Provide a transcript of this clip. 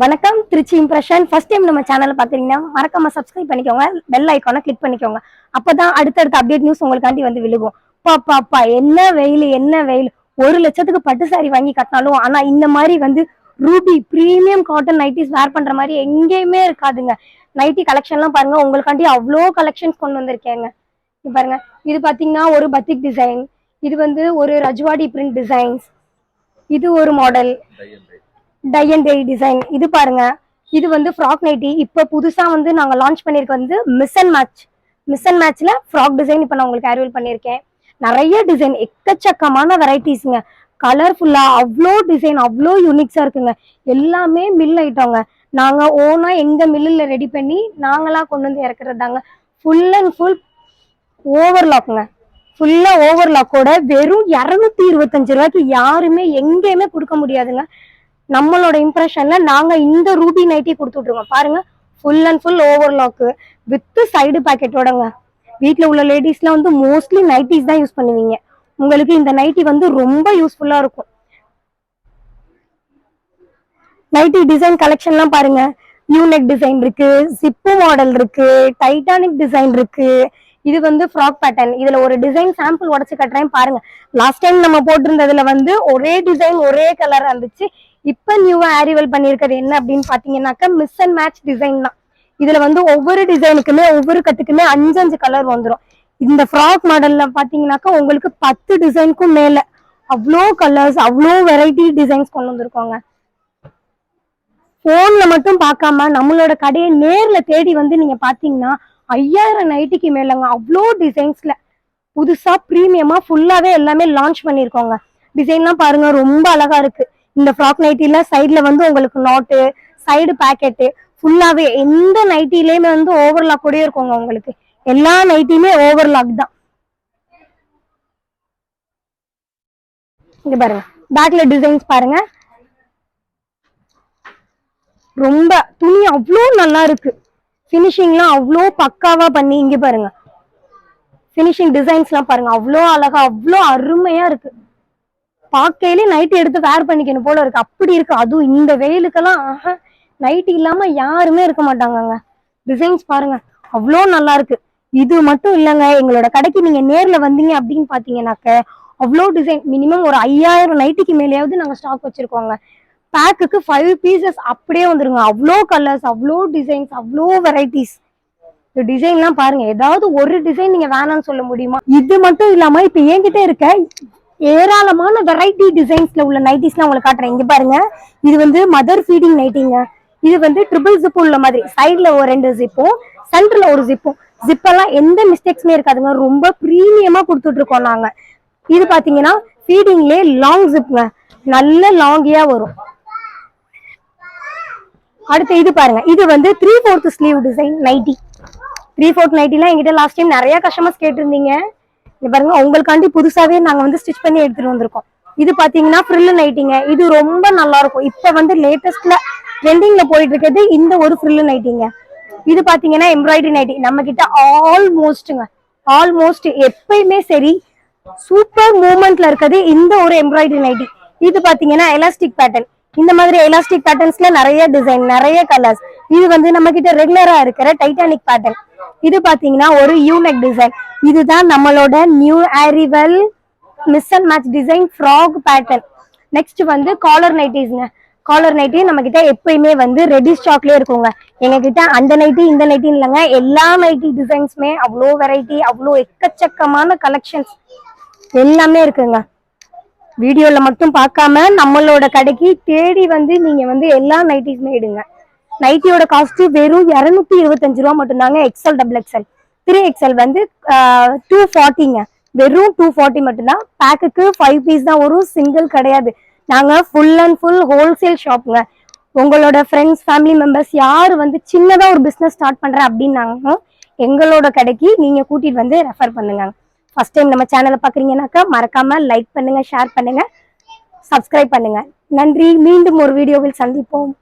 வணக்கம் Trichy impression. First time நம்ம சேனலை பார்க்குறீங்கன்னா மறக்காம சப்ஸ்கிரைப் பண்ணிக்கோங்க, பெல் ஐக்கானை கிளிக் பண்ணிக்கோங்க. அப்பதான் அடுத்தடுத்த அப்டேட் நியூஸ் உங்களுக்காண்டி வந்து விழுகும். பாப்பா என்ன வெயில் என்ன வெயில்! 1,00,000க்கு பட்டு சாரி வாங்கி கட்டினாலும் ஆனா இந்த மாதிரி வந்து ரூபி பிரீமியம் காட்டன் நைட்டிஸ் வேர் பண்ற மாதிரி எங்கேயுமே இருக்காதுங்க. நைட்டி கலெக்ஷன்லாம் பாருங்க, உங்களுக்காண்டி அவ்வளோ கலெக்ஷன்ஸ் கொண்டு வந்திருக்கேங்க. பாருங்க, இது பாத்தீங்கன்னா ஒரு பத்திக் டிசைன், இது வந்து ஒரு ரஜ்வாடி பிரிண்ட் டிசைன்ஸ், இது ஒரு model tie and dye design. இது பாருங்க, இது வந்து ஃப்ராக் நைட்டி. இப்ப புதுசா வந்து நாங்க லான்ச் பண்ணிருக்க வந்து மிஸ் அண்ட் மேட்ச்ல ஃப்ராக் டிசைன் இப்ப நான் உங்களுக்கு ஏர்வெல் பண்ணிருக்கேன். நிறைய டிசைன், எக்கச்சக்கமான வெரைட்டிஸ்ங்க. கலர்ஃபுல்லா அவ்வளோ டிசைன், அவ்வளோ யூனிக்ஸா இருக்குங்க. எல்லாமே மில் ஐட்டங்க. நாங்க ஓனா எங்க மில்லுல ரெடி பண்ணி நாங்களா கொண்டு வந்து இறக்குறதாங்க. ஃபுல் அண்ட் ஃபுல் ஓவர்லாக்குங்க. ஃபுல்லா ஓவர்லாக்கோட வெறும் 225 ரூபாய்க்கு யாருமே எங்கேயுமே கொடுக்க முடியாதுங்க. நம்மளோட இம்ப்ரெஷன்ல நாங்க இந்த ரூபி நைட்டி கொடுத்துட்ருக்கோம். பாருங்க, full and full overlock with side பாக்கெட்டோடங்க. வீட்டில் உள்ள லேடிஸ்லாம் வந்து மோஸ்ட்லி நைட்டிஸ் தான் யூஸ் பண்ணுவீங்க. உங்களுக்கு இந்த நைட்டி வந்து ரொம்ப யூஸ்ஃபுல்லா இருக்கும். நைட்டி டிசைன் கலெக்ஷன்லாம் பாருங்க, யூனெக் டிசைன் இருக்கு, சிப்பு மாடல் இருக்கு, டைட்டானிக் டிசைன் இருக்கு. இது வந்து ஃப்ராக் பேட்டர்ன். இதுல ஒரு டிசைன் சாம்பிள் உடச்சு கட்டுறேன் பாருங்க. லாஸ்ட் டைம் நம்ம போட்டிருந்ததுல வந்து ஒரே டிசைன் ஒரே கலர் இருந்துச்சு. இப்ப நியூவா ஆரிவல் பண்ணிருக்கிறது என்ன அப்படின்னு பாத்தீங்கன்னாக்கா மிஸ் அண்ட் மேட்ச் டிசைன் தான். இதுல வந்து ஒவ்வொரு டிசைனுக்குமே ஒவ்வொரு கட்டுக்குமே 5 கலர் வந்துடும். இந்த ஃப்ராக் மாடல்ல பாத்தீங்கன்னாக்கா உங்களுக்கு 10 டிசைனுக்கும் மேல அவ்வளோ கலர்ஸ், அவ்வளோ வெரைட்டி டிசைன்ஸ் கொண்டு வந்திருக்கோங்க. போன்ல மட்டும் பார்க்காம நம்மளோட கடையை நேர்ல தேடி வந்து நீங்க பாத்தீங்கன்னா 5000 நைட்டிக்கு மேலங்க. அவ்வளோ டிசைன்ஸ்ல புதுசா பிரீமியமா ஃபுல்லாவே எல்லாமே லான்ச் பண்ணிருக்கோங்க. டிசைன்லாம் பாருங்க, ரொம்ப அழகா இருக்கு. இந்த ஃப்ராக் நைட்டில சைட்ல வந்து உங்களுக்கு நாட்டு, சைடு பாக்கெட்டு, ஃபுல்லாவே எந்த நைட்டிலயுமே வந்து ஓவர்லாக் கூட இருக்குங்க. உங்களுக்கு எல்லா நைட்டியுமே ஓவர்லாக் தான். இங்க பாருங்க, பேக்ல டிசைன்ஸ் பாருங்க. ரொம்ப துணி அவ்வளோ நல்லா இருக்கு. பினிஷிங்லாம் அவ்வளோ பக்காவா பண்ணி, இங்க பாருங்க பினிஷிங் டிசைன்ஸ்லாம் பாருங்க, அவ்வளோ அழகா அவ்வளோ அருமையா இருக்கு. பார்க்கையிலே நைட்டி எடுத்து வேர் பண்ணிக்கணும் போல இருக்கு, அப்படி இருக்கு. அதுவும் இந்த வெயிலுக்கெல்லாம் நைட்டி இல்லாம யாருமே இருக்க மாட்டாங்கங்க. டிசைன்ஸ் பாருங்க, அவ்வளோ நல்லா இருக்கு. இது மட்டும் இல்லைங்க, எங்களோட கடைக்கு நீங்க நேர்ல வந்தீங்க அப்படின்னு பாத்தீங்கன்னாக்க அவ்வளோ டிசைன், மினிமம் ஒரு 5000 நைட்டிக்கு மேலேயாவது நாங்க ஸ்டாக் வச்சிருக்கோங்க. பேக்குக்கு 5 பீசஸ் அப்படியே வந்துருங்க. அவ்வளோ கலர்ஸ், அவ்வளோ டிசைன்ஸ், அவ்வளோ வெரைட்டிஸ். இந்த டிசைன்லாம் பாருங்க, ஏதாவது ஒரு டிசைன் நீங்க வேணாம்னு சொல்ல முடியுமா? இது மட்டும் இல்லாம இப்ப என்கிட்ட இருக்க ஏராளமான வெரைட்டி டிசைன்ஸ்ல உள்ள நைட்டிஸ்லாம் உங்களுக்கு காட்டுறேன். இங்க பாருங்க, இது வந்து மதர் ஃபீடிங் நைட்டிங்க. இது வந்து ட்ரிபிள் ஜிப் உள்ள மாதிரி, சைட்ல ஒரு 2 ஜிப்பும் சென்டர்ல ஒரு ஜிப்பும். ஜிப்பெல்லாம் எந்த மிஸ்டேக்ஸுமே இருக்காதுங்க. ரொம்ப பிரீமியமா கொடுத்துட்டு இருக்கோம் நாங்க. இது பாத்தீங்கன்னா ஃபீடிங்லே லாங் ஜிப்ங்க, நல்ல லாங்கியா வரும். அடுத்து இது பாருங்க, இது வந்து 3/4 ஸ்லீவ் டிசைன் நைட்டி. 3/4 நைட்டிலாம் என்கிட்ட லாஸ்ட் டைம் நிறைய கஸ்டமர்ஸ் கேட்டிருந்தீங்க. இது பாருங்க, உங்களுக்காண்டி புதுசாவே நாங்க வந்து ஸ்டிச் பண்ணி எடுத்துட்டு வந்திருக்கோம். இது பாத்தீங்கன்னா ஃப்ரில் நைட்டிங்க. இது ரொம்ப நல்லா இருக்கும். இப்ப வந்து லேட்டஸ்ட்ல ட்ரெண்டிங்ல போயிட்டு இருக்கிறது இந்த ஒரு ஃப்ரில் நைட்டிங்க. இது பாத்தீங்கன்னா எம்ப்ராய்டரி நைட்டி. நம்ம கிட்ட ஆல்மோஸ்ட் எப்பயுமே சரி சூப்பர் மூவ்மெண்ட்ல இருக்கிறது இந்த ஒரு எம்ப்ராய்டரி நைட்டி. இது பாத்தீங்கன்னா எலாஸ்டிக் பேட்டர்ன். இந்த மாதிரி எலாஸ்டிக் பேட்டர்ன்ஸ்ல நிறைய டிசைன், நிறைய கலர்ஸ். இது வந்து நம்ம கிட்ட ரெகுலரா இருக்கிற டைட்டானிக் பேட்டர்ன். இது பாத்தீங்கன்னா ஒரு யூனெக் டிசைன். இதுதான் நம்மளோட new arrival mix and match design frock pattern. Next வந்து காலர் நைட்டிஸ்ங்க. காலர் நைட்டி நம்ம கிட்ட எப்பயுமே வந்து ரெடி ஸ்டாக்லயே இருக்குங்க. எங்க கிட்ட அந்த நைட்டி இந்த நைட்டி இல்லைங்க, எல்லா நைட்டி டிசைன்ஸுமே அவ்வளோ வெரைட்டி, அவ்வளோ எக்கச்சக்கமான கலெக்ஷன்ஸ் எல்லாமே இருக்குங்க. வீடியோல மட்டும் பார்க்காம நம்மளோட கடைக்கு தேடி வந்து நீங்க வந்து எல்லா நைட்டிஸுமே எடுங்க. நைட்டியோட காஸ்ட் வெறும் 225 ரூபா மட்டும்தாங்க. எக்ஸ்எல், டபுள் எக்ஸ்எல், 3XL வந்து 240ங்க. வெறும் 240 மட்டும்தான். பேக்குக்கு 5 பீஸ் தான் வரும், சிங்கிள் கிடையாது. நாங்க ஃபுல் அண்ட் ஃபுல் ஹோல்சேல் ஷாப்புங்க. உங்களோட ஃப்ரெண்ட்ஸ், ஃபேமிலி மெம்பர்ஸ் யாரு வந்து சின்னதா ஒரு பிசினஸ் ஸ்டார்ட் பண்றேன் அப்படின்னாங்க, எங்களோட கடைக்கு நீங்க கூட்டிட்டு வந்து ரெஃபர் பண்ணுங்க. ஃபர்ஸ்ட் டைம் நம்ம சேனலை பாக்குறீங்கன்னாக்கா மறக்காம லைக் பண்ணுங்க, ஷேர் பண்ணுங்க, சப்ஸ்கிரைப் பண்ணுங்க. நன்றி. மீண்டும் ஒரு வீடியோவில் சந்திப்போம்.